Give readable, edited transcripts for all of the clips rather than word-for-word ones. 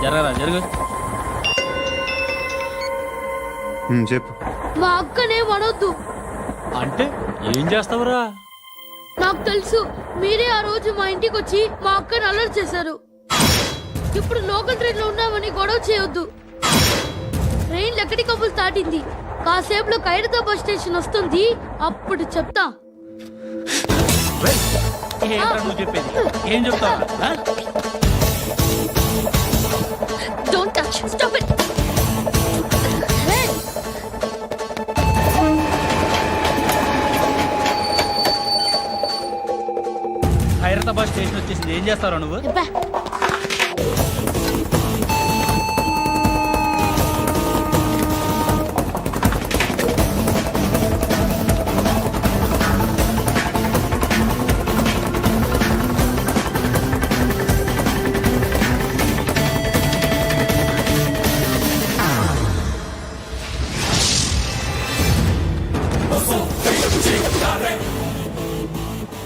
జరగరా జరుగు. చెప్పు. మా అక్కనే వడొద్దు. అంటే ఏం చేస్తావురా? నాకు తెలుసు, మీరే ఆ రోజు మా ఇంటికి వచ్చి మా అక్కని అలర్ట్ చేశారు. ఇప్పుడు లోకల్ ట్రైన్ లో ఉన్నామని గొడవ చేయొద్దు. ట్రైన్ లక్కడి కబుల్ దాటింది. కాసేపులో ఖైరతాబాద్ స్టేషన్ వస్తుంది, అప్పుడు చెప్తా. నువ్వు చెప్పేది ఏం చెప్తావు? Don't touch, stop it. Khairatabad station వచ్చేసింది, ఏం చేస్తారా నువ్వు?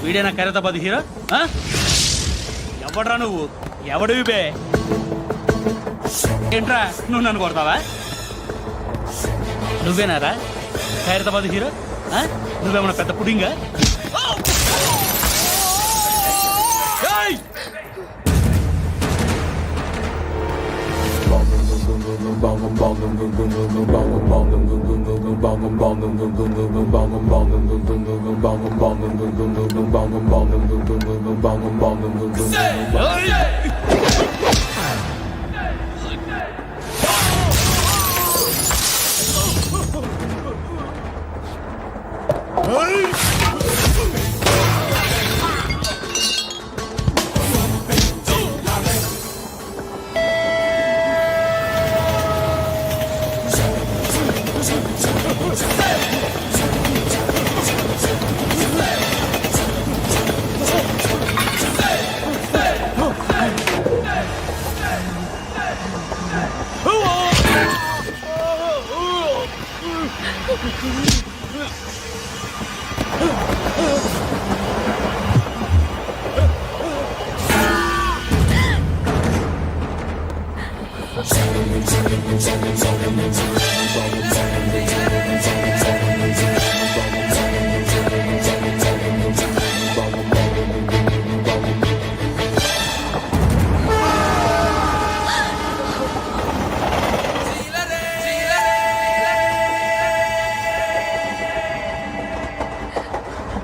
వీడేనా ఖైరతాబాద్ హీరో? ఎవడ్రా నువ్వు? ఎవడివి బే? ఏంట్రా నువ్వు నన్ను కొడతావా? నువ్వేనారా ఖైరతాబాద్ హీరో? నువ్వేమన్నా పెద్ద పుడింగా?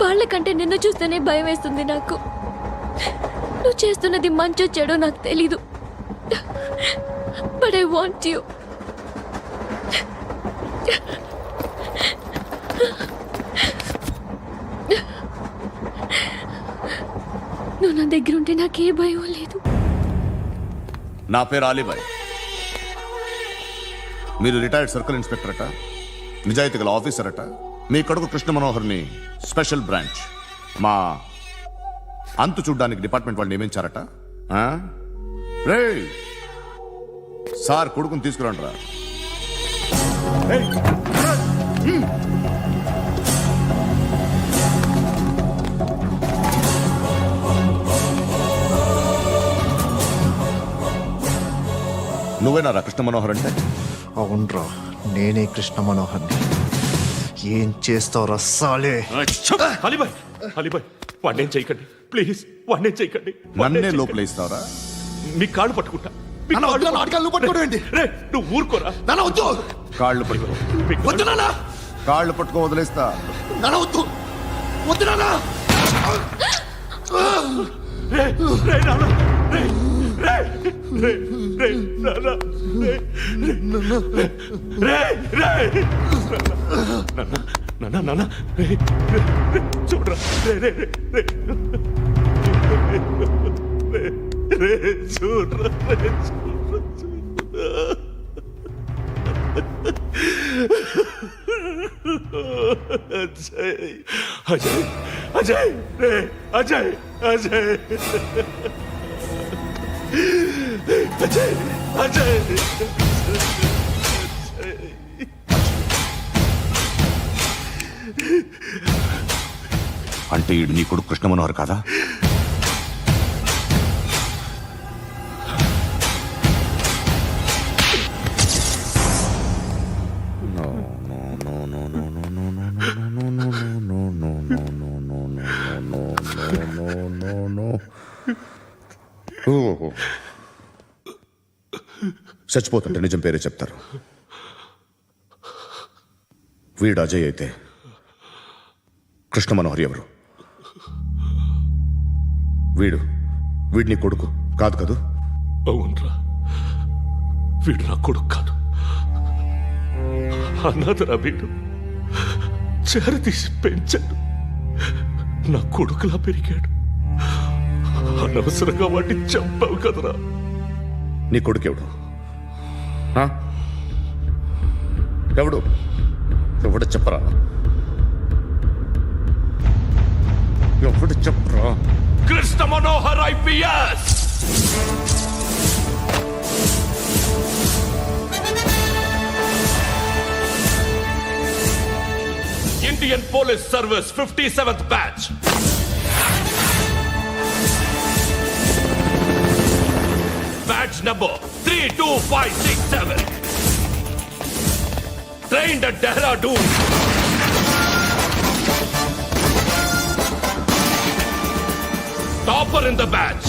వాళ్ళకంటే నిన్ను చూస్తేనే భయం వేస్తుంది నాకు. నువ్వు చేస్తున్నది మంచో చెడో నాకు తెలీదు, బట్ ఐ వాంట్ యు. నువ్వు నా దగ్గర ఉంటే నాకే భయం లేదు. నా పేరు అలీబాయ్. మీరు రిటైర్డ్ సర్కిల్ ఇన్స్పెక్టర్ అట, నిజాయితీ గల ఆఫీసర్ అట. మీ కొడుకు కృష్ణ మనోహర్ని స్పెషల్ బ్రాంచ్ మా అంతు చూడ్డానికి డిపార్ట్మెంట్ వాళ్ళు నియమించారట. రే సార్ కొడుకుని తీసుకురండి రా. నువ్వేనా కృష్ణ మనోహర్ అంటే? అవునరా, నేనే కృష్ణ మనోహర్ని. ఏం చేస్తావు రస్సాలే? అలీబాయ్, అలీబాయ్ వాడినేం చేయకండి ప్లీజ్, వాడినేం చేయకండి. నన్నే లోపల ఇస్తావరా? మీ కాళ్ళు పట్టుకుంటా. నువ్వు ఊరుకోరా. కాళ్ళు పట్టుకో. కాళ్ళు పట్టుకో వదిలేస్తా. చూడరా అజయ్ అజయ్ అజయ్ రే అజయ్ అజయ్ అజయ్ అజయ్ అంటే ఈడు నీ కొడుకు కృష్ణ మనోహర్ కాదా? నో ఓ చచ్చిపోతుంటే నిజం పేరే చెప్తారు. వీడు అజయ్ అయితే కృష్ణ మనోహర్ ఎవరు? వీడిని కొడుకు కాదు కదూ? అవునరా, వీడు నా కొడుకు కాదు, అన్నదరా. వీడు చేరతీసి పెంచాడు, నా కొడుకులా పెరిగాడు. అనవసరంగా వాటిని చంపావు కదరా. నీ కొడుకెవడు? ఎవడు ఎవడు చెప్పరా? ఎవడు చెప్పరా? Krishna Manohar IPS. Indian police service 57th batch. Batch number 32567. Trained at Dehradun. Topper in the batch.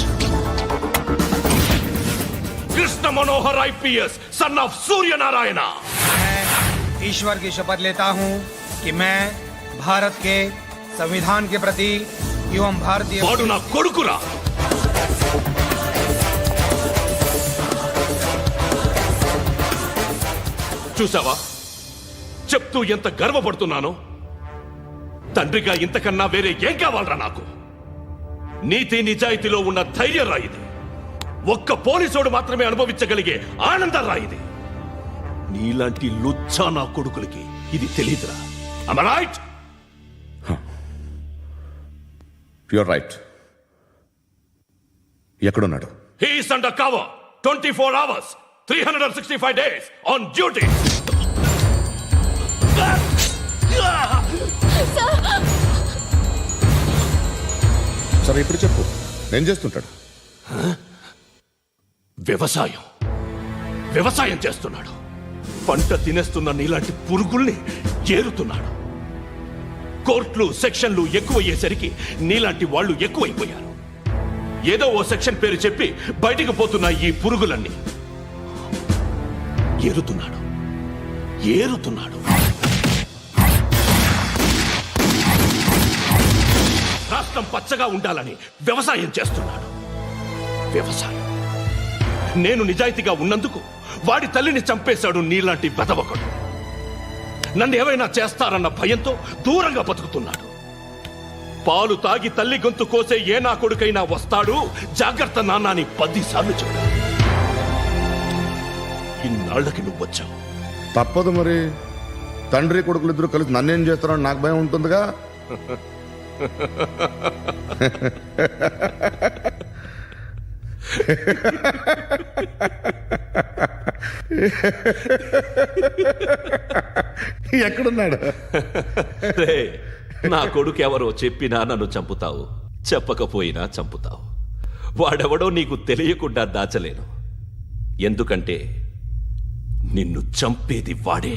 Krishna Manohar IPS, son of Surya Narayana. मैं ईश्वर की शपथ लेता हूं कि मैं भारत के संविधान के प्रति एवं भारतीय వాడు నా కొడుకురా. చూసావా చెప్తూ ఎంత గర్వపడుతున్నానో? తండ్రిగా ఇంతకన్నా వేరే ఏం కావాలరా నాకు? నీతి నిజాయితీలో ఉన్న ధైర్యం రా ఇది. ఒక్క పోలీసోడు మాత్రమే అనుభవించగలిగే ఆనందం రా ఇది. నీలాంటి లుచ్చా నా కొడుకులకి ఇది తెలీదురా. Am I right? You're right. ఎక్కడున్నాడు? He is under cover 24 hours 365 days on duty. సరే ఇప్పుడు చెప్పు, ఏం చేస్తుంటాడు? వ్యవసాయం చేస్తున్నాడు. పంట తినేస్తున్న నీలాంటి పురుగుల్ని ఏరుతున్నాడు. కోర్టులు సెక్షన్లు ఎక్కువయ్యేసరికి నీలాంటి వాళ్ళు ఎక్కువైపోయారు. ఏదో ఓ సెక్షన్ పేరు చెప్పి బయటికి పోతున్న ఈ పురుగులన్నీ ఏరుతున్నాడు. రాష్ట్రం పచ్చగా ఉండాలని వ్యవసాయం చేస్తున్నాడు. నేను నిజాయితీగా ఉన్నందుకు వాడి తల్లిని చంపేశాడు నీలాంటి బెదవకుడు. నన్ను ఏమైనా చేస్తారన్న భయంతో దూరంగా బతుకుతున్నాడు. పాలు తాగి తల్లి గొంతు కోసే ఏ నా కొడుకైనా వస్తాడు, జాగ్రత్త నాన్న అని 10 సార్లు చెప్పాడు. ఇన్నాళ్లకి నువ్వు వచ్చావు. తప్పదు మరి. తండ్రి కొడుకులు ఇద్దరు కలిసి నన్నేం చేస్తారని నాకు భయం ఉంటుందిగా. ఎక్కడున్నాడు? నా కొడుకు ఎవరో చెప్పినా నన్ను చంపుతావు, చెప్పకపోయినా చంపుతావు. వాడెవడో నీకు తెలియకుండా దాచలేను. ఎందుకంటే నిన్ను చంపేది వాడే.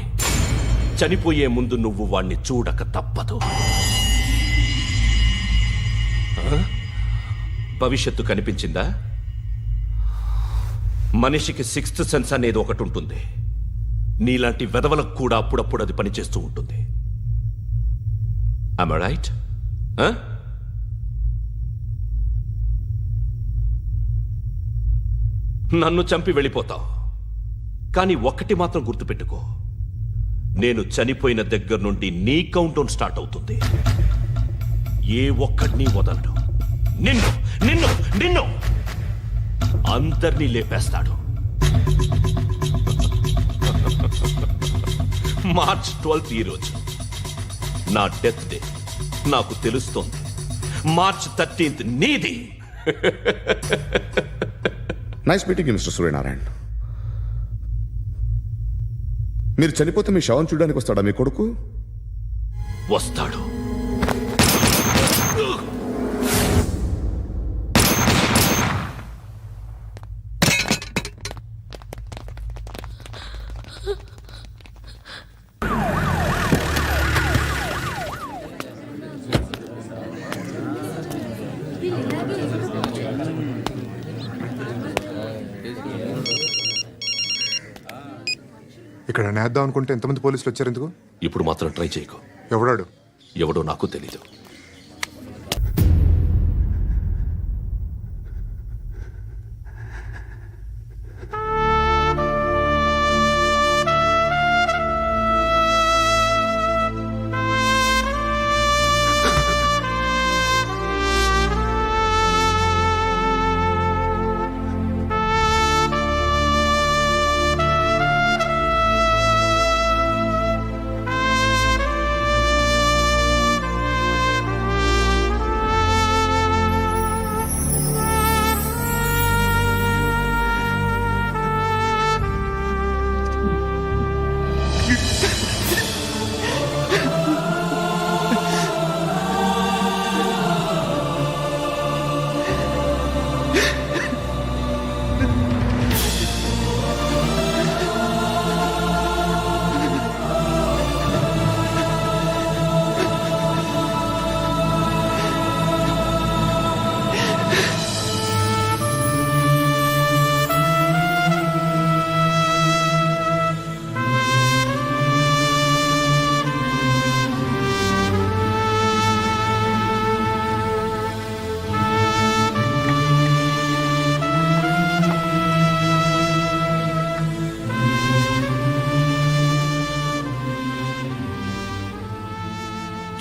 చనిపోయే ముందు నువ్వు వాణ్ణి చూడక తప్పదు. భవిష్యత్తు కనిపించిందా? మనిషికి 6th సెన్స్ అనేది ఒకటి ఉంటుంది. నీలాంటి వెధవలకు కూడా అప్పుడప్పుడు అది పనిచేస్తూ ఉంటుంది. Am I right? నన్ను చంపి వెళ్ళిపోతావు. కానీ ఒక్కటి మాత్రం గుర్తుపెట్టుకో, నేను చనిపోయిన దగ్గర నుండి నీ కౌంటౌన్ స్టార్ట్ అవుతుంది. ఏ ఒక్కడిని వదలడు. నిన్ను నిన్ను నిన్ను అందరినీ లేపేస్తాడు. మార్చ్ 12th ఈ రోజు నా డెత్ డే. నాకు తెలుస్తోంది. మార్చ్ 13th నీది. Nice meeting mister Suryanarayana. మీరు చనిపోతే మీ శవం చూడడానికి వస్తాడా మీ కొడుకు? వస్తాడు. ఇక్కడ నేద్దాం అనుకుంటే ఎంతమంది పోలీసులు వచ్చారు ఎందుకు? ఇప్పుడు మాత్రం ట్రై చేయకు. ఎవడాడు? ఎవడో నాకు తెలీదు.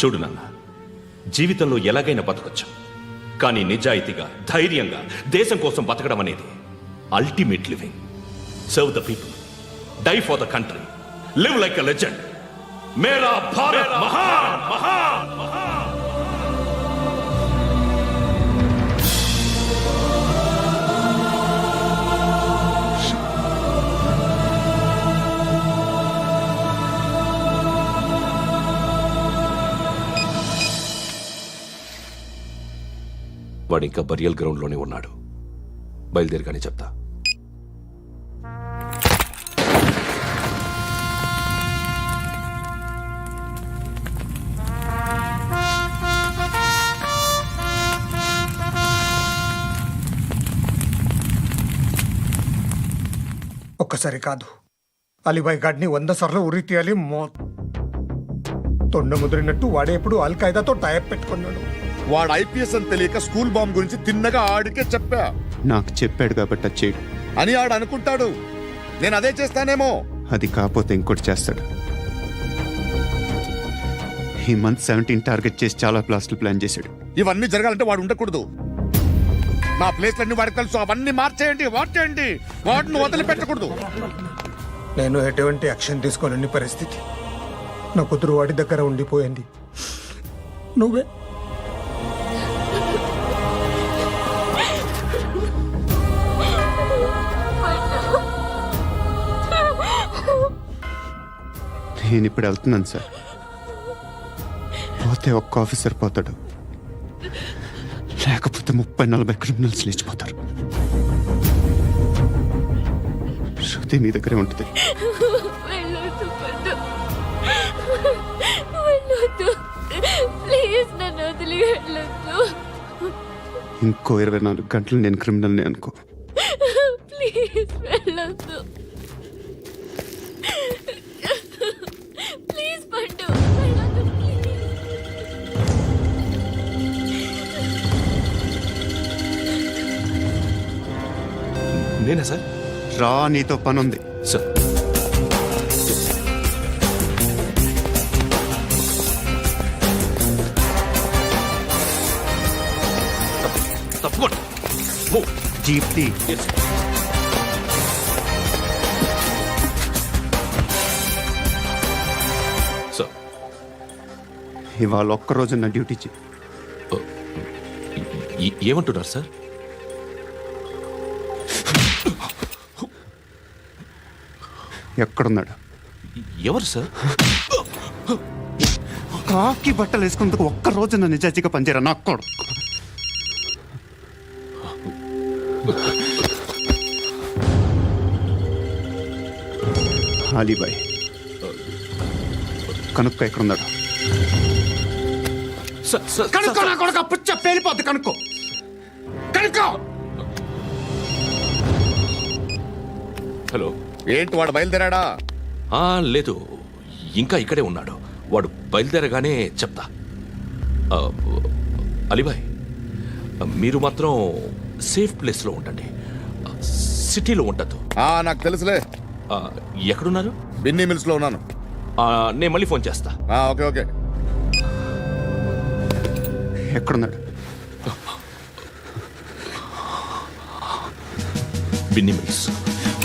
చూడు నాన్న, జీవితంలో ఎలాగైనా బతకొచ్చు, కానీ నిజాయితీగా ధైర్యంగా దేశం కోసం బతకడం అనేది ultimate living. Serve the people, die for the country, live like a legend. మేరా భారత్ మహాన్ మహాన్ మహాన్. వాడు ఇంకా బరియల్ గ్రౌండ్ లోనే ఉన్నాడు. బయలుదేరగానే చెప్తా. ఒక్కసారి కాదు, అలీబాయ్ గాడిని 100 సార్లు ఉరి తీయాలి. తొండ ముదిరినట్టు వాడే ఎప్పుడు అల్ ఖైదాతో టైప్ పెట్టుకున్నాడు. వాడు ఐపీఎస్ అని తెలియక స్కూల్ బాంబ్ గురించి తిన్నగా ఆడికే చెప్పా. నాకు చెప్పాడు కాబట్టి అది చేయడు అని ఆడు అనుకుంటాడు. నేను అదే చేస్తానేమో. అది కాకపోతే ఇంకోటి చేస్తాడు. ఈ మంత్ 17 టార్గెట్ చేసి చాలా ప్లాస్టులు ప్లాన్ చేశాడు. ఇవన్నీ జరగాలంటే వాడు ఉండకూడదు. నా ప్లేస్లన్నీ వాడికి తెలుసు. అవన్నీ మార్చేయండి, మార్చేయండి. వాటిని వదిలిపెట్టకూడదు. నేను ఎటువంటి యాక్షన్ తీసుకోలేని పరిస్థితి. నా కూతురు వాడి దగ్గర ఉండిపోయింది. నువ్వే నేను ఇప్పుడు వెళ్తున్నాను సార్. పోతే ఒక్క ఆఫీసర్ పోతాడు, లేకపోతే 30-40 క్రిమినల్స్ లేచిపోతారు. శృతి మీ దగ్గరే ఉంటుంది. వెళ్ళొద్దు పండు, వెళ్ళొద్దు ప్లీజ్, నన్ను వదిలి వెళ్ళొద్దు. ఇంకో 24 గంటలు నేను క్రిమినల్ని అనుకో. ప్లీజ్ వెళ్ళొద్దు, ప్లీజ్ పండు వెళ్ళొద్దు ప్లీజ్. నేనా సార్? రా, నీతో పని ఉంది. సార్, తప్పకుండా జీప్తి సార్. ఇవాళ ఒక్కరోజు నా డ్యూటీ చేయి. ఏమంటున్నారు సార్? ఎక్కడున్నాడు? ఎవరు సార్? కాకి బట్టలు వేసుకున్నందుకు ఒక్కరోజు నా నిజాయితీగా పనిచేయరా నా కొడుకు. అలీబాయ్ కనుక్కో, ఎక్కడున్నాడు? కనుక్కో నా కొడుకు. పుచ్చ పేలిపోద్ది. కనుక్కో, కనుక్కో. హలో, ఏంటి వాడు బయలుదేరాడా? లేదు, ఇంకా ఇక్కడే ఉన్నాడు. వాడు బయలుదేరగానే చెప్తా. ఆ, అలీబాయ్, మీరు మాత్రం సేఫ్ ప్లేస్లో ఉండండి, సిటీలో ఉండద్దు. నాకు తెలుసులే. ఎక్కడున్నారు? బిన్నీ మిల్స్ లో ఉన్నాను. నేను మళ్ళీ ఫోన్ చేస్తా. Okay okay. ఎక్కడున్నాడు? బిన్నీ మిల్స్.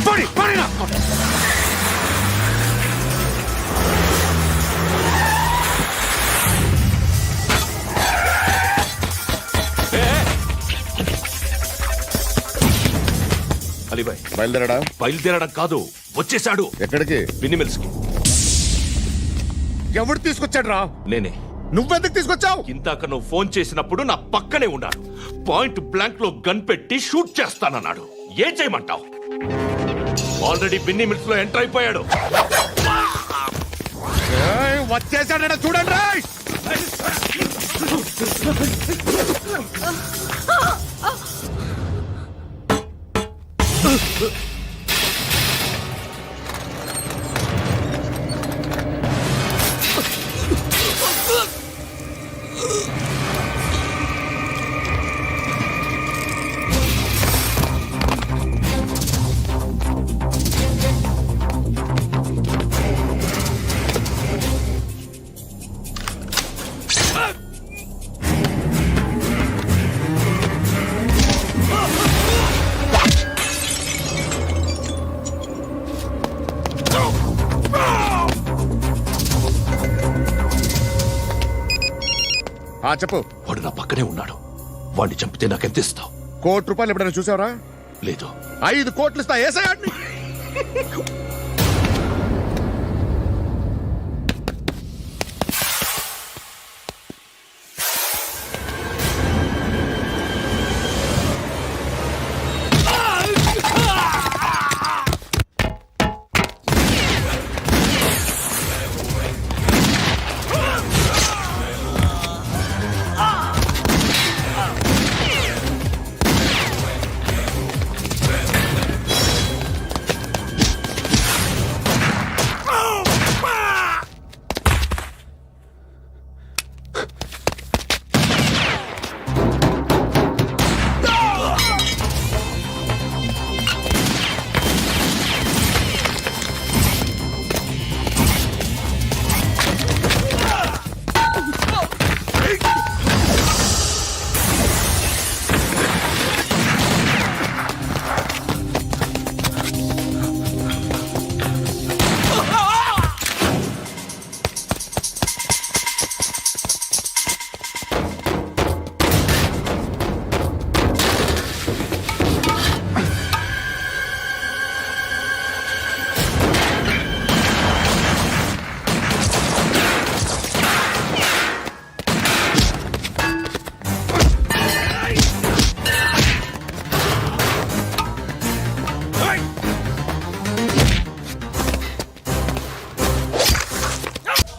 పడి పడి నా అలీబాయ్, బయలుదేరాడా? బయలుదేరడం కాదు, వచ్చేశాడు. ఎక్కడికి? బిన్నీ మిల్స్ కి. ఎవడు తీసుకొచ్చాడు రా? నేనే. నువ్వెందుకు తీసుకొచ్చావు? ఇందాక నువ్వు ఫోన్ చేసినప్పుడు నా పక్కనే ఉన్నాడు. పాయింట్ బ్లాంక్ లో గన్ పెట్టి షూట్ చేస్తానన్నాడు. ఏం చేయమంటావు? ఆల్రెడీ బిన్నీ మిల్స్ లో ఎంటర్ అయిపోయాడు. వచ్చేసాడ చూడండి రా. చెప్పు. వాడు నా పక్కనే ఉన్నాడు. వాడిని చంపితే నాకెంత ఇస్తావు? ₹1,00,00,000 ఎప్పుడైనా చూసావరా? లేదు. 5 కోట్లు ఇస్తా. ఏసయాడిని.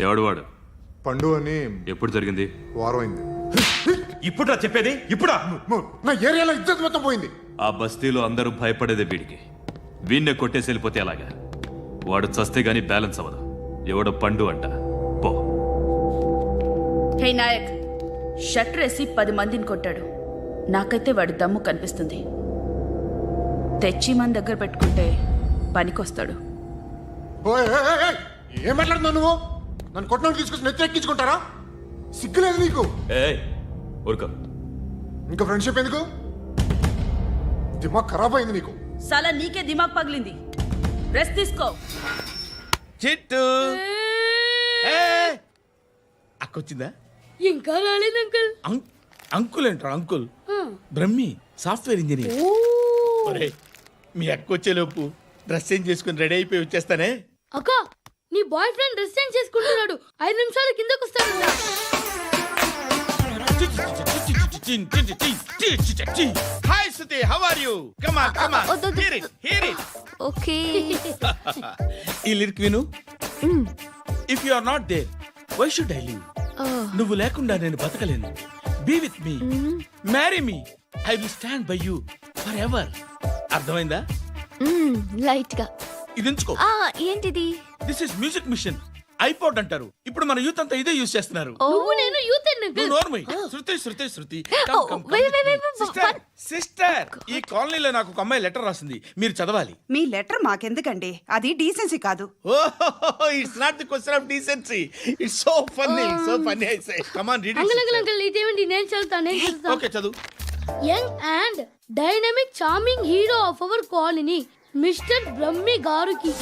ఎవడు వాడు? పండు అని. ఎప్పుడు జరిగింది? వారం అయింది. ఇప్పుడు చెప్పేది ఇప్పుడా? నా ఏరియాలో ఇజ్జత్ మొత్తం పోయింది. ఆ బస్తీలో అందరూ భయపడేదే వీడికి. వీణ్ణే కొట్టేసి వెళ్ళిపోతే అలాగా? వాడు చస్తే గానీ బ్యాలెన్స్ అవ్వదు. ఎవడో పండు అంట. పో. హే నాయక్, షట్టర్ వేసి 10 మందిని కొట్టాడు. నాకైతే వాడి దమ్ము కనిపిస్తుంది. తెచ్చి మన దగ్గర పెట్టుకుంటే పనికొస్తాడు. ఏం మాట్లాడుతున్నావు నువ్వు? నన్ను కొట్టడానికి తీసుకొచ్చి నెత్తెక్కించుకుంటారా? సిగ్గులేదు నీకు? ఊరుకో. ఇంకా ఫ్రెండ్షిప్ ఎందుకు? దిమాగ్ ఖరాబ్ అయింది నీకు. సలా నీకే దిమాగ్ పగిలింది. రెస్ట్ తీసుకో. చిట్టు అక్కొచ్చిందా? ఇంకా రాలేదు అంకుల్. అంకుల్ ఏంట్రా? Uncle Brahmi, software engineer. ఒరేయ్, మీ అక్కొచ్చేలోపు డ్రెస్ చేంజ్ చేసుకుని రెడీ అయిపోయి వచ్చేస్తానే. అక్క, నీ బాయ్ ఫ్రెండ్ డ్రెస్ చేంజ్ చేసుకుంటున్నాడు. 5 నిమిషాలు కిందకు వస్తాడు. Hi Suthi, how are you? Come on come on, hear it hear it. Okay. ఈ లిరిక్ విను. If you are not there, why should I live? నువ్వు లేకుండా నేను బతకలేను. Be with me, marry me, I will stand by you forever. అర్థమైందా? Light గా. ఇది ఉంచుకో. ఏంటిది? This is music machine, iPod అంటారు. ఇప్పుడు మన యూత్ అంతా ఇదే యూజ్ చేస్తున్నారు. నువ్వు నేను యూత్ నువ్వు నోర్మై. శృతి శృతి శృతి Sister. సిస్టర్, ఈ కాలనీలో నాకు ఒక అమ్మాయి లెటర్ రాసింది, మీరు చదవాలి. మీ లెటర్ మాకెందుకండి, అది డీసెన్సీ కాదు. It's not the question of decency, it's so funny I say. Come on read uncle ఇదేమిటి? నేను చదువుతాను. ఓకే చదువు. Young and dynamic charming hero of our colony mister Brahmi గారికి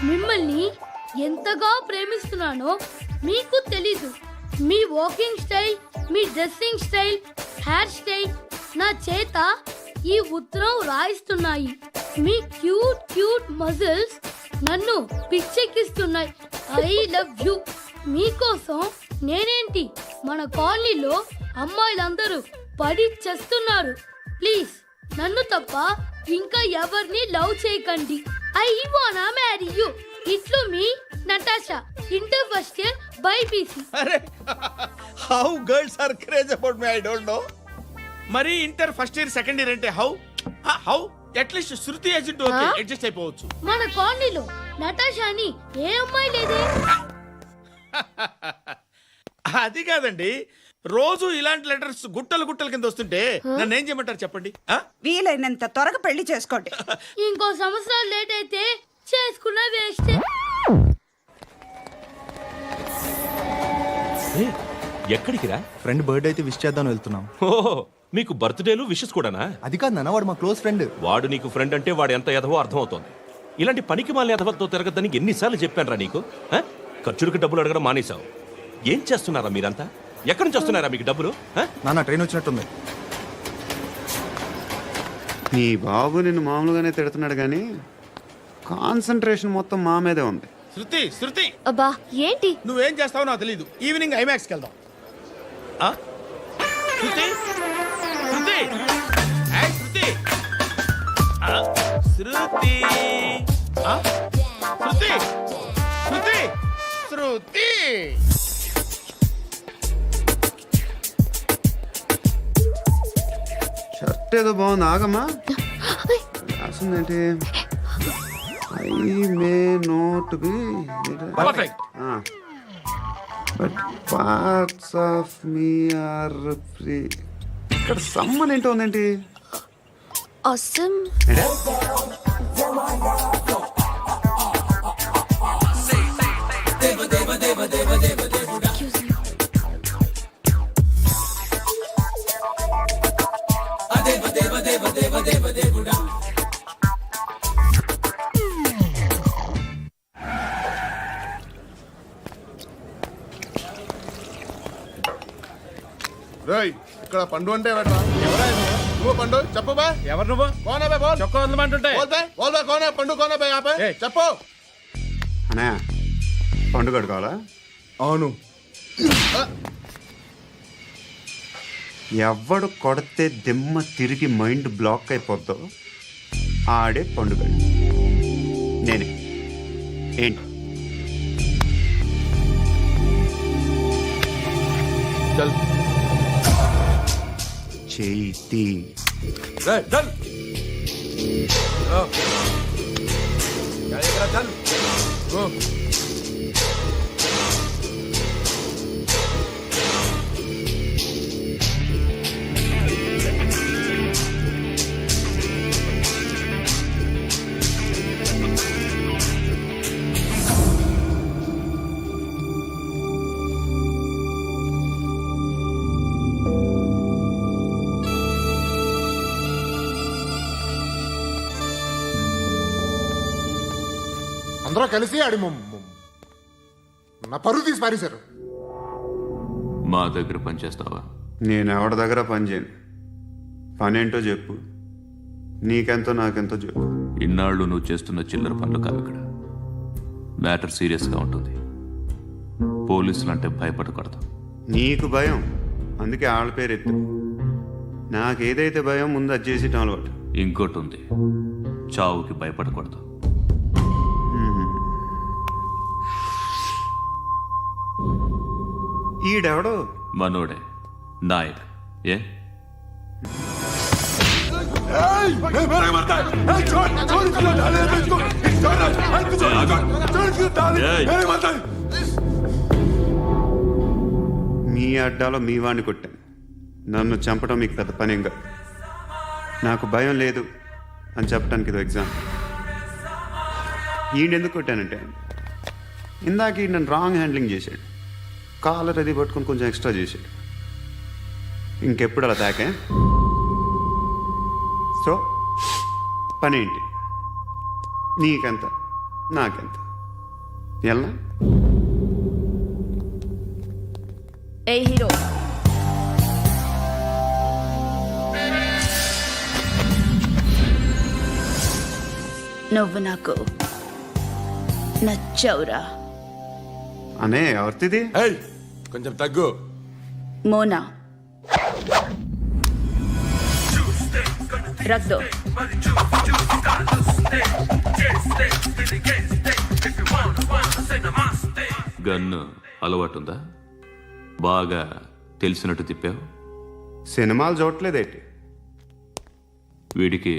మిమ్మల్ని ఎంతగా ప్రేమిస్తున్నానో మీకు తెలీదు. మీ వాకింగ్ స్టైల్, మీ డ్రెస్సింగ్ స్టైల్, హెయిర్ స్టైల్ నా చేత ఈ ఉత్తరం రాయిస్తున్నాయి. మీ క్యూట్ మజిల్స్ నన్ను పిచ్చెక్కిస్తున్నాయి. I love you. మీకోసం నేనేంటి, మన కాలనీలో అమ్మాయిలందరూ పడి చేస్తున్నారు. ప్లీజ్ నన్ను తప్ప ఇంకా ఎవరిని లవ్ చేయకండి. ఐ వానా మ్యారీ యూ. ఇట్లు మీ Natasha, inter first year BiPC. అరే how girls are craze about me I don't know. మరి inter first year second year అంటే how at least Shruti agent okay adjust అయిపోవచ్చు. మన కాలనీలో నటాషా అని ఏ అమ్మాయి లేదే. అది కాదండి, రోజు ఇలాంటి లెటర్స్ గుట్టలు కింద వస్తుంటే నన్ను ఏం చేయమంటారు చెప్పండి. వీలైనంత త్వరగా పెళ్లి చేసుకోండి. ఇంకో సంవత్సరాలు లేట్ అయితే చేసుకున్న వేస్టే. ఎక్కడికి రా? ఫ్రెండ్ బర్త్డే అయితే విష్ చేద్దాం వెళ్తున్నాం. ఓహో, మీకు బర్త్డేలు విషెస్ కూడానా? అది కాదు నాన్న, వాడు మా క్లోజ్ ఫ్రెండ్. వాడు నీకు ఫ్రెండ్ అంటే వాడు ఎంత ఎదవో అర్థమవుతోంది. ఇలాంటి పనికి మాలిన ఎదవతో తిరగద్దని ఎన్నిసార్లు చెప్పాను రా నీకు? ఖర్చులకు డబ్బులు అడగడం మానేశావు. ఏం చేస్తున్నారా మీరంతా? ఎక్కడి నుంచి వస్తున్నారా మీకు డబ్బులు? నాన్న ట్రైన్ వచ్చినట్టుంది. నీ బాబు నిన్ను మామూలుగానే తిడుతున్నాడు కానీ కాన్సన్ట్రేషన్ మొత్తం మా మీదే ఉంది. శృతి అబ్బా ఏంటి? నువ్వేం చేస్తావో నాకు తెలీదు. ఈవినింగ్ ఐమాక్స్కి వెళ్దాం. శృతి శృతి ఏయ్ శృతి శృతి శృతి శృతి శృతి. షర్ట్ ఏదో బాగుంది, ఆగమ్మా. రాసిందేంటి? I may not be perfect. But parts of me are free. ఇక్కడ సమ్మన్ ఏంటో ఉందేంటి? అసమ్. రేయ్, ఇక్కడ పండు అంటే ఎవరా? నువ్వు పండు చెప్పు బా. ఎవరు నువ్వు? కోనా బే బోల్. చొక్కా వదలమంటుంటే బోల్ బే కోనా పండు కోనా బే ఆపే ఏయ్. చెప్పు. అనే పండుగ కడుకోవాలా? అవును. ఎవడు కొడితే దిమ్మ తిరిగి మైండ్ బ్లాక్ అయిపోద్దో ఆడే పండుగ. నేనే. ఏంటి? చేతి అందరూ కలిసి ఆడి నా పరువు తీసి పారేశారు. మా దగ్గర పనిచేస్తావా? నేను ఎవరి దగ్గర పని చేయను. పనేంటో చెప్పు. నీకెంతో నాకెంతో చెప్పు. ఇన్నాళ్ళు నువ్వు చేస్తున్న చిల్లర పనులు కావు ఇక్కడ. మ్యాటర్ సీరియస్గా ఉంటుంది. పోలీసులు అంటే భయపడకూడదు. నీకు భయం, అందుకే ఆళ్ళ పేరు ఎత్తు. నాకేదైతే భయం ముందు అది చేసేటం అలవాటు. ఇంకోటి ఉంది, చావుకి భయపడకూడదు. ఈడెవడో మనోడే నాయక్. ఏ Hey, మీ అడ్డాలో మీ వాడిని కొట్టాను. నన్ను చంపడం మీకు పెద్ద పనేం కాదు. నాకు భయం లేదు అని చెప్పడానికి ఇది ఎగ్జామ్. ఈయనెందుకు కొట్టానంటే ఇందాక ఈయన నన్ను రాంగ్ హ్యాండ్లింగ్ చేశాడు. కాలర్ అది పట్టుకొని కొంచెం ఎక్స్ట్రా చేశాడు. ఇంకెప్పుడు అలా తాకే. సో పనేంటి? నీకెంత నాకెంత ఎలా? ఏ హీరో, నువ్వు నాకు నచ్చవురా. అనే ఎవరిది? కొంచెం తగ్గు. మోనా రక్ దో. గన్ను అలవాటుందా? బాగా తెలిసినట్టు తిప్పావు. సినిమాలు చూడట్లేదేంటి? వీడికి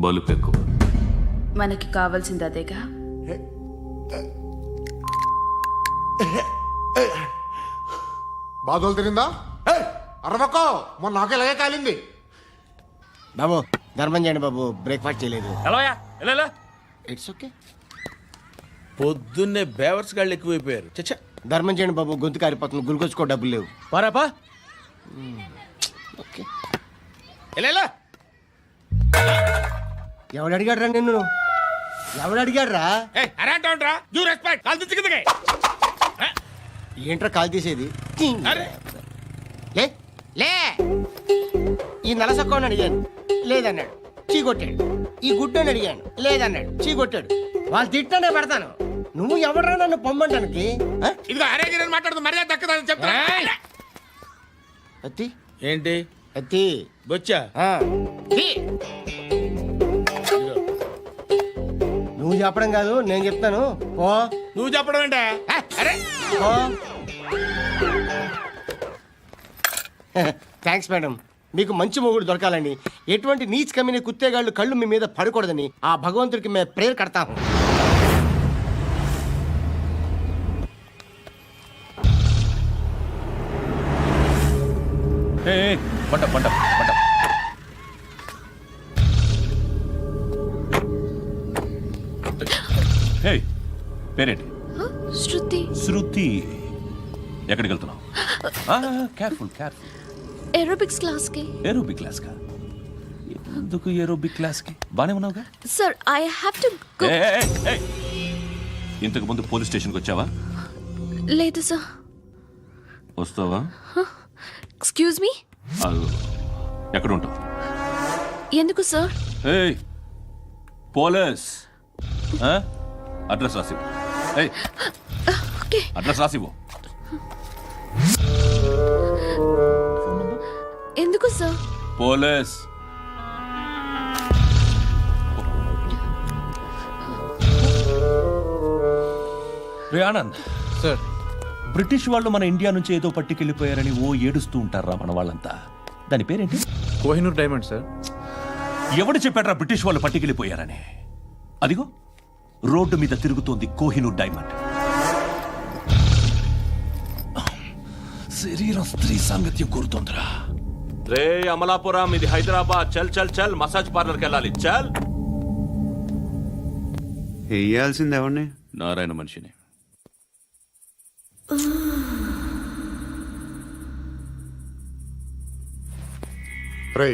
బలుపు ఎక్కువ. మనకి కావాల్సింది అదేగా. బాధలు తిరిందా? అరవకో, మొన్న నాకు ఇలాగే కాలింది. బాబు ధర్మం చేయండి బాబు, బ్రేక్ఫాస్ట్ చేయలేదు. It's okay. పొద్దున్నే బేవర్స్ గాళ్ళు ఎక్కువైపోయారు. చచ్చా, ధర్మం చేయండి బాబు, గొంతు కారిపోతుంది, గురికొచ్చుకో డబ్బులు లేవు. పారాపా. ఓకే. ఎవడు అడిగాడు రా నిన్ను? ఎవడు అడిగాడు రా? ఏంట్రా కాల్ తీసేది? లే లే. ఈ నలసక్కని అడిగాను, లేదన్నాడు, చీ కొట్టాడు. ఈ గుడ్డని అడిగాను, లేదన్నాడు, చీ కొట్టాడు. వాళ్ళు తిట్టానే పెడతాను. నువ్వు ఎవడరా నన్ను పొమ్మంటానికి? అత్తి ఏంటి అత్తి బొచ్చా? నువ్వు చెప్పడం కాదు, నేను చెప్తాను. ఓ నువ్వు చెప్పడం ఏంటే? Thanks madam. మీకు మంచి మొగుడు దొరకాలని, ఎటువంటి నీచ్ కమ్మిన కుత్తేగాళ్ళు కళ్ళు మీ మీద పడకూడదని ఆ భగవంతుడికి మేము ప్రేయర్ కడతాము. పంట పంట పంట. పేరేంటి? శృతి. శృతి. ఎక్కడికి వెళ్తున్నావు? Careful careful. ఏరోబిక్స్ క్లాస్ కి. ఏరోబిక్ క్లాస్ కా? ఎందుకు ఏరోబిక్ క్లాస్ కి? బానే ఉన్నావుగా? Sir I have to go. ఇంతకు ముందు పోలీస్ స్టేషన్కి వచ్చావా? లేదు సార్. వస్తావా? Excuse me. ఎక్కడ ఉంటావు? ఎందుకు సార్? పోలీస్ అడ్రస్ రాసివ్వు. ఓకే. అడ్రస్ రాసివ్వు. ఎందుకు సార్? పోలీస్. రే ఆనంద్ సార్. బ్రిటిష్ వాళ్ళు మన ఇండియా నుంచి ఏదో పట్టుకెళ్ళిపోయారని ఓ ఏడుస్తూ ఉంటారా మన వాళ్ళంతా. దాని పేరేంటి? Kohinoor diamond sir. ఎవడు చెప్పాడ్రా బ్రిటిష్ వాళ్ళు పట్టుకెళ్ళిపోయారని? అదిగో రోడ్డు మీద తిరుగుతోంది కోహినూర్ డైమండ్. శరీరం స్త్రీ సాంగత్యం కోరుతోందిరా. రే అమలాపురం, ఇది హైదరాబాద్. చల్ చల్ చల్, మసాజ్ పార్లర్కి వెళ్ళాలి. చల్. వేయాల్సింది ఎవరిని? నారాయణ మనిషిని. రే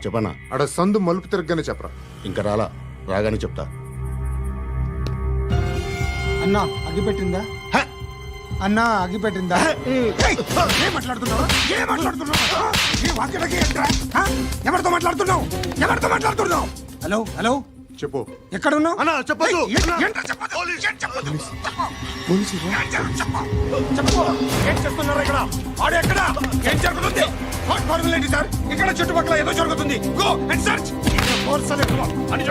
చెప్పనా? అడ సందు మలుపు తిరగగానే చెప్పరా. ఇంకా రాగానే చెప్తా. అన్నా అగ్గి పెట్టిందా? అన్నా అగ్గి పెట్టిందా? ఏం మాట్లాడుతున్నావు? ఎవరితో మాట్లాడుతున్నావు? ఎవరితో మాట్లాడుతున్నావు? హలో హలో, చెప్పు. ఎక్కడ ఉన్నావు? అన్నా చెప్పదు. ఏం చేస్తున్నారు ఇక్కడ? ఆడు ఎక్కడ? ఏం జరుగుతుంది? వాట్ ఫార్మల్ ఏంటి సార్? ఇక్కడ చుట్టుపక్కల ఏదో జరుగుతుంది. Go and search. అని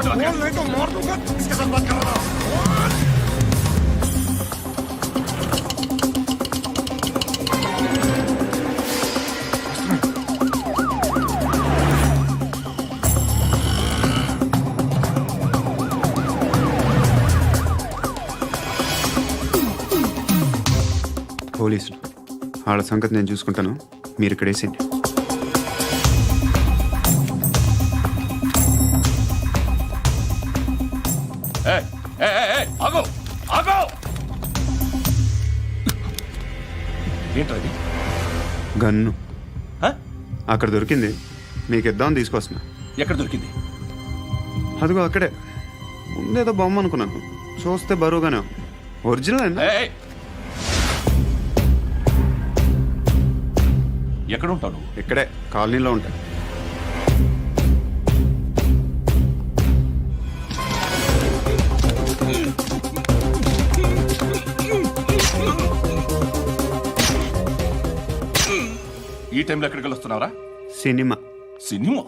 పోలీసులు. వాళ్ళ సంగతి నేను చూసుకుంటాను, మీరు ఇక్కడ వేసేయండి. ఏయ్, ఏయ్, ఏయ్, ఏయ్, ఆగు ఆగు ఏంట్రా ఇది? గన్ను హ? అక్కడ దొరికింది, మీకు ఇద్దామని తీసుకొస్తున్నా. ఎక్కడ దొరికింది? అదిగో అక్కడే ముందేదో బొమ్మ అనుకున్నాను, చూస్తే బరువుగానే ఉంది. ఒరిజినల్ అండి. ఏయ్, ఏయ్. ఎక్కడ ఉంటావు నువ్వు? ఇక్కడే కాలనీలో ఉంటాయి. ఈ టైంలో ఎక్కడికి వస్తున్నావురా? సినిమా. సినిమా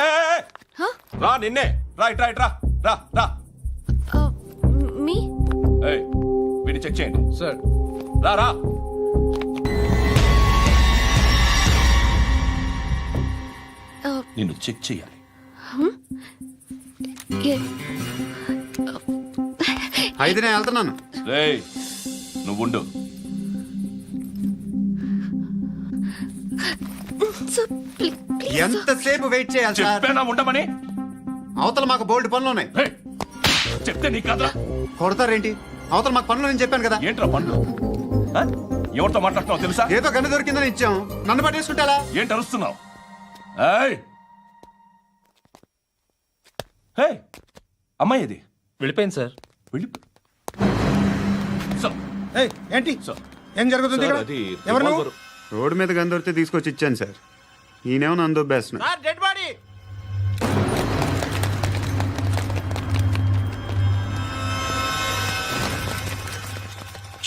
ఏయ్, రా నిన్నే రా ఇట్రా ఇట్రా రా రా. మీ ఏయ్, వీడిని చెక్ చేయండి. సార్. రా రా. నిన్ను చెక్ చేయాలి. అయితే నేను వెళ్తున్నాను. రేయ్, నువ్వుండు. ఎంతసేపు వెయిట్ చేయాలి సార్? చెప్పేనా ఉండమని? అవతల మాకు బోల్డ్ పనులు ఉన్నాయి. రేయ్, చెప్తే నీకు కదరా? కొడతారేంటి? అవతల మాకు పనులు నేను చెప్పాను కదా. ఏంట్రా పండ్లు? ఆ? ఎవరితో మాట్లాడుతున్నావు తెలుసా? ఏదో గన్ను దొరికిందని ఇచ్చాం, నన్ను పట్టేసుకుంటా. ఏంటి అరుస్తున్నావు? ఏయ్, ఏయ్, అమ్మాయి ఇది వెళ్ళిపోయింది సార్. వెళ్ళి సార్, ఏంటి సార్, ఏం జరుగుతుంది ఇక్కడ? ఎవరు నువ్వు? రోడ్డు మీద గన్ను దొరికితే తీసుకొచ్చి ఇచ్చాను సార్. ఈయనేమో నన్ను దొబ్బేస్తున్నా. Dead body.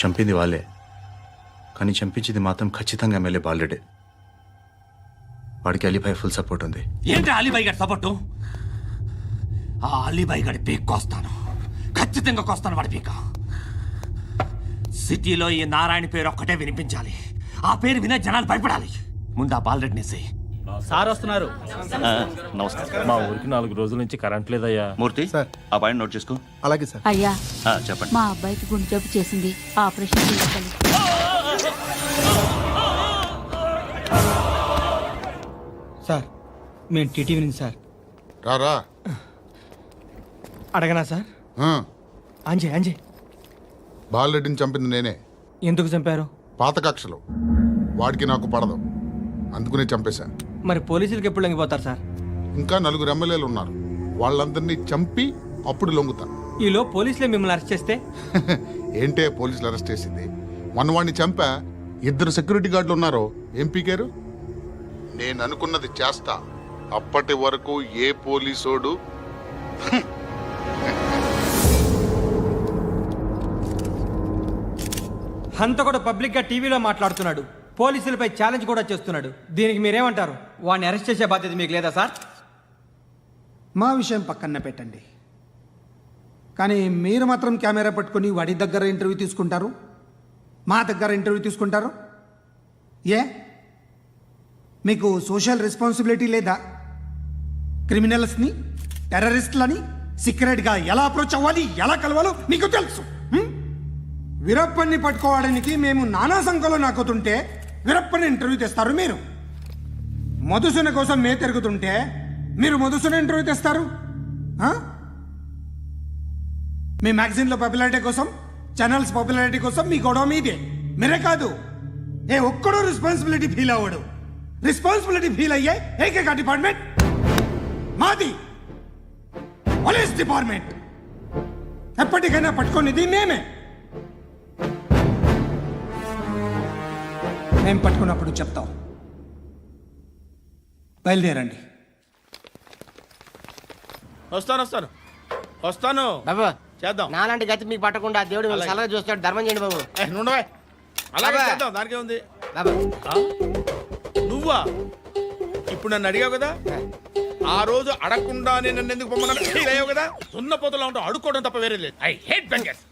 చంపింది వాళ్ళే, కానీ చంపించింది మాత్రం ఖచ్చితంగా ఎమ్మెల్యే బాలుడే. వాడికి అలీభాయ్ ఫుల్ సపోర్ట్ ఉంది. ఏంటి అలీబాయి గారి సపోర్టు? ఆ అలీబాయి గారి పీక్ కోస్తాను, ఖచ్చితంగా కోస్తాను వాడి పీక. సిటీలో ఈ నారాయణ పేరు ఒక్కటే వినిపించాలి. ఆ పేరు వినే జనాలు భయపడాలి. ముందు ఆ బాలరెడ్డిని సార్ వస్తున్నారు. నమస్కారం. మా ఊరికి 4 రోజుల నుంచి కరెంట్ లేదయ్యా. మూర్తి సార్, ఆ పాయింట్ నోట్ చేసుకో. అలాగే సార్. అయ్యా, చెప్పండి. మా అబ్బాయికి గుండె జబ్బు చేసింది, ఆపరేషన్ చేయాలి. సార్ మేము టీటీవీ నుంచి సార్. రారా. అడగనా సార్? అంజయ్ అంజయ్ బాలరెడ్డిని చంపింది నేనే. ఎందుకు చంపారు? పాత కక్షలు, వాడికి నాకు పడదు, అందుకునే చంపేశా. మరి పోలీసులకు ఎప్పుడు లొంగిపోతారు సార్? ఇంకా 4 ఎమ్మెల్యేలు ఉన్నారు, వాళ్ళందరినీ చంపి అప్పుడు లొంగుతా. ఈలో పోలీసులే మిమ్మల్ని అరెస్ట్ చేస్తే? ఏంటే పోలీసులు అరెస్ట్ చేసింది? మొన్న వాడిని చంపా, 2 సెక్యూరిటీ గార్డులు ఉన్నారు, ఏం పీకారు? నేను అనుకున్నది చేస్తా, అప్పటి వరకు ఏ పోలీసోడు హంత కూడా పబ్లిక్ గా టీవీలో మాట్లాడుతున్నాడు, పోలీసులపై ఛాలెంజ్ కూడా చేస్తున్నాడు. దీనికి మీరేమంటారు? వాడిని అరెస్ట్ చేసే బాధ్యత మీకు లేదా సార్? మా విషయం పక్కన పెట్టండి, కానీ మీరు మాత్రం కెమెరా పట్టుకొని వాడి దగ్గర ఇంటర్వ్యూ తీసుకుంటారు, మా దగ్గర ఇంటర్వ్యూ తీసుకుంటారు. ఏ మీకు సోషల్ రెస్పాన్సిబిలిటీ లేదా? క్రిమినల్స్ని, టెర్రరిస్టులని సీక్రెట్గా ఎలా అప్రోచ్ అవ్వాలి, ఎలా కలవాలో మీకు తెలుసు. వీరప్పన్ని పట్టుకోవడానికి మేము నానా సంఖ్యలో నాకుతుంటే వీరప్పని ఇంటర్వ్యూ తెస్తారు మీరు. మధుసూన కోసం మే తిరుగుతుంటే మీరు మధుసూన ఇంటర్వ్యూ తెస్తారు. మీ మ్యాగజైన్లో పాపులారిటీ కోసం, ఛానల్స్ పాపులారిటీ కోసం మీ గొడవ మీదే. మీరే కాదు, ఏ ఒక్కడో రెస్పాన్సిబిలిటీ ఫీల్ అవ్వడు. రెస్పాన్సిబిలిటీ ఫీల్ అయ్యే ఏకైక డిపార్ట్మెంట్ మాది, పోలీస్ డిపార్ట్మెంట్. ఎప్పటికైనా పట్టుకునేది మేమే. మేము పట్టుకున్నప్పుడు చెప్తాం. బయలుదేరండి. వస్తాను బాబు చేద్దాం. నాలాంటి గతి మీకు పట్టకుండా దేవుడు మిమ్మల్ని సలహా చూస్తాడు. ధర్మం చేయండి బాబు. అలాగే బాబా. చేద్దాం, దానికే ఉంది. బాబు నువ్వా ఇప్పుడు నన్ను అడిగావు కదా, ఆ రోజు అడగకుండా నేను నన్ను ఎందుకు పొమ్మన్నాను ఫీల్ అయ్యావు కదా. సున్న పోతలో ఉంటావు, అడుక్కోవడం తప్ప వేరే లేదు. I hate bangers.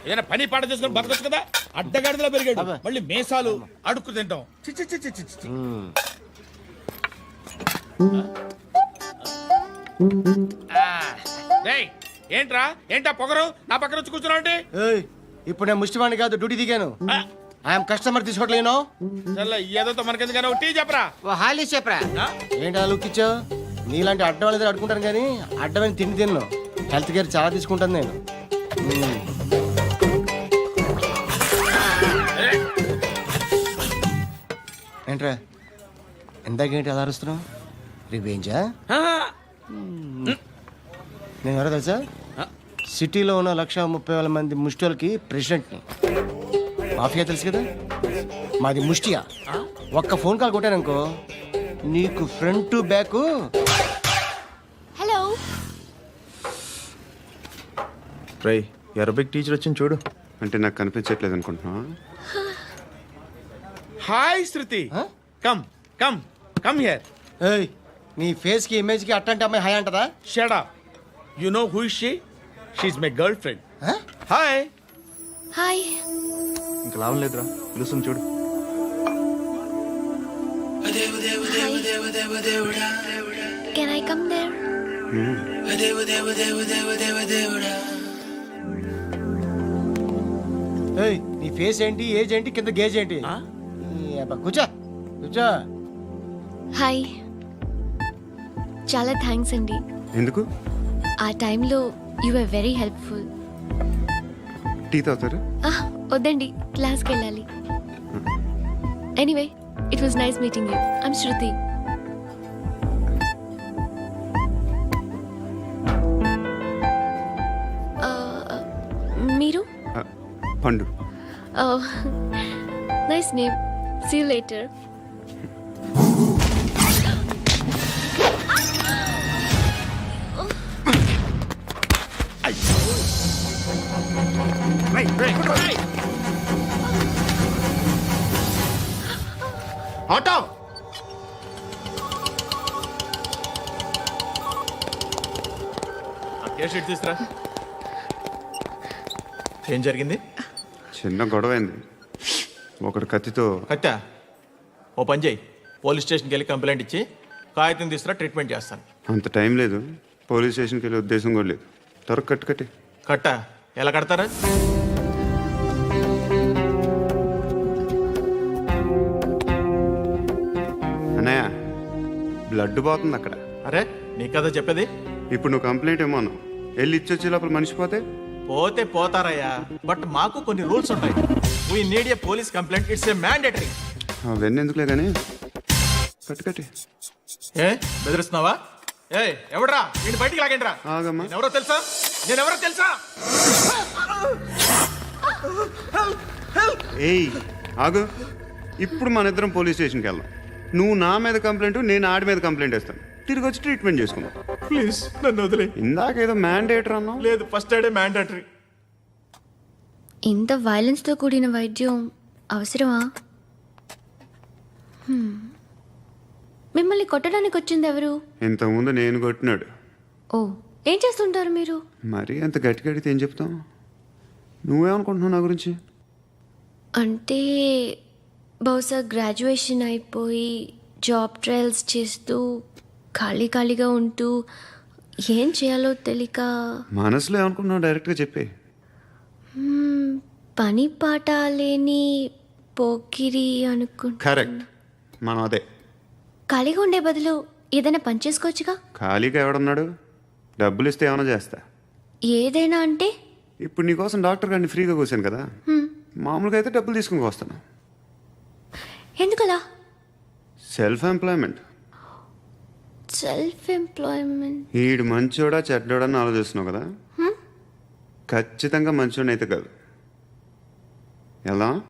ఏదైనా పని పాట చేసుకుని బతకొచ్చు కదా. అడ్డగాడిదలా పెరిగాడు, మళ్ళీ మేసాలు అడుక్కు తింటాం. చి చి చి చి చి చి. డేయ్, ఏంట్రా ఏంటా పొగరు నా పక్కన వచ్చి కూర్చున్నావు అంటే ఏయ్, ఇప్పుడు నేను ముష్టివాణి కాదు, డ్యూటీ దిగాను. ఐఎమ్ కస్టమర్ తీసుకోవట్లేను. చల్ల ఏదో మనకెందుకైనా ఒక టీ చెప్పరా. ఓ హాలీస్ చెప్పరా. ఏంటి ఆ లుక్ ఇచ్చావు? నీలాంటి అడ్డం వాళ్ళ దగ్గర అడుకుంటాను కానీ అడ్డమైన తిండి తిన్ను. హెల్త్ కేర్ చాలా తీసుకుంటాను నేను. ఏంట్రా ఇందాకేంటి అలా అరుస్తున్నావు? రివేంజా? నేను ఎవరో తెలుసా? సిటీలో ఉన్న 130,000 మంది ముష్టిలకి ప్రెసిడెంట్ని. మాఫియా తెలుసు కదా, మాది ముష్టియా. ఒక్క ఫోన్ కాల్ కొట్టాననుకో నీకు ఫ్రంట్ టు బ్యాక్. హలో. రై అరబిక్ టీచర్ వచ్చింది చూడు. అంటే నాకు కనిపించట్లేదు అనుకుంటున్నా. Hi Shruti. Come come come here. ఏయ్, నీ ఫేస్ కి ఇమేజ్ కి అట్టంటే అమ్మాయి హాయ్ అంటదా? Shut up. You know who is she? She is my girlfriend. Hi. Hi. ఇంకా లాభం లేదురా, పిలుస్తుంది చూడు. Can I come there? ఏయ్, నీ ఫేస్ ఏంటి, ఏజ్ ఏంటి, కింద గేజ్ ఏంటి? ఈ అబ్బా, కూర్చో కూర్చో. హాయ్. చాలా థ్యాంక్స్ అండి. ఎందుకు? ఆ టైంలో you are very helpful. Tea తాగుతారా? వద్దండి, క్లాస్కి వెళ్ళాలి. Anyway, it was nice meeting you. I'm Shruti. మీరు? Pandu. Nice name. See you later. Auto. Case sheet తీసుకురా. ఏం జరిగింది? చిన్న గొడవ అయింది. ఒకడు కత్తితో. కట్టా. ఓ పని చేయి, పోలీస్ స్టేషన్కి వెళ్ళి కంప్లైంట్ ఇచ్చి కాగితం తీసుకురా, ట్రీట్మెంట్ చేస్తాను. అంత టైం లేదు. పోలీస్ స్టేషన్కి వెళ్ళే ఉద్దేశం కూడా లేదు. త్వరగా కట్టి. కట్టా. ఎలా కడతారా? అన్నయ్య, బ్లడ్ పోతుంది అక్కడ. అరే నీ కదా చెప్పేది. ఇప్పుడు నువ్వు కంప్లైంట్ ఏమో అన్నావు. వెళ్ళి ఇచ్చొచ్చే లోపల మనిషి పోతే పోతే పోతారయ్యా, బట్ మాకు కొన్ని రూల్స్ ఉంటాయి. We need a police complaint. It's a mandatory. అవన్నీ ఎందుకులే కానీ కట్టి. ఏ బెదిరిస్తున్నావా? ఏ ఎవడ్రా వీడిని బయటికి లాగండిరా. ఆగమ్మా. ఎవరో తెలుసా? నేనెవరో తెలుసా? ఏయ్ ఆగు. ఇప్పుడు మన ఇద్దరం పోలీస్ స్టేషన్కి వెళ్దాం. నువ్వు నా మీద కంప్లైంట్, నేను ఆడి మీద కంప్లైంట్ వేస్తాను. తిరిగి వచ్చి ట్రీట్మెంట్ చేసుకుందాం. ప్లీజ్ నన్ను వదిలే. ఇందాకేదో మ్యాండేటర్ అన్నావు. లేదు, ఫస్ట్ ఎయిడే మ్యాండేటరీ. ఇంత వైలెన్స్తో కూడిన వైద్యం అవసరమా? మిమ్మల్ని కొట్టడానికి వచ్చింది ఎవరు? ఇంతకుముందు నేను కొట్టినాడు. ఓ, ఏం చేస్తుంటారు మీరు? మరి అంత గట్టి గడితే ఏం చెప్తావు? నువ్వేమనుకుంటున్నావు నా గురించి? అంటే బహుశా గ్రాడ్యుయేషన్ అయిపోయి జాబ్ ట్రయల్స్ చేస్తూ ఖాళీగా ఉంటూ ఏం చేయాలో తెలియక. మనసులో ఏమనుకుంటున్నావు డైరెక్ట్గా చెప్పే. పని పాట లేని పోకిరి అనుకుంటా. కరెక్ట్, మనం అదే. ఖాళీగా ఉండే బదులు ఏదైనా పని చేసుకోవచ్చుగా. ఖాళీగా ఎవడున్నాడు? డబ్బులు ఇస్తే ఏమైనా చేస్తా. ఏదైనా అంటే? ఇప్పుడు నీకోసం డాక్టర్ గారిని ఫ్రీగా కూర్చాను కదా. మామూలుగా అయితే డబ్బులు తీసుకుని వస్తాను. ఎందుకలా? Self employment. ఈడు మంచోడా చెడ్డోడా అని ఆలోచిస్తున్నావు కదా. ఖచ్చితంగా మంచోడైతే కాదు. ఎలా?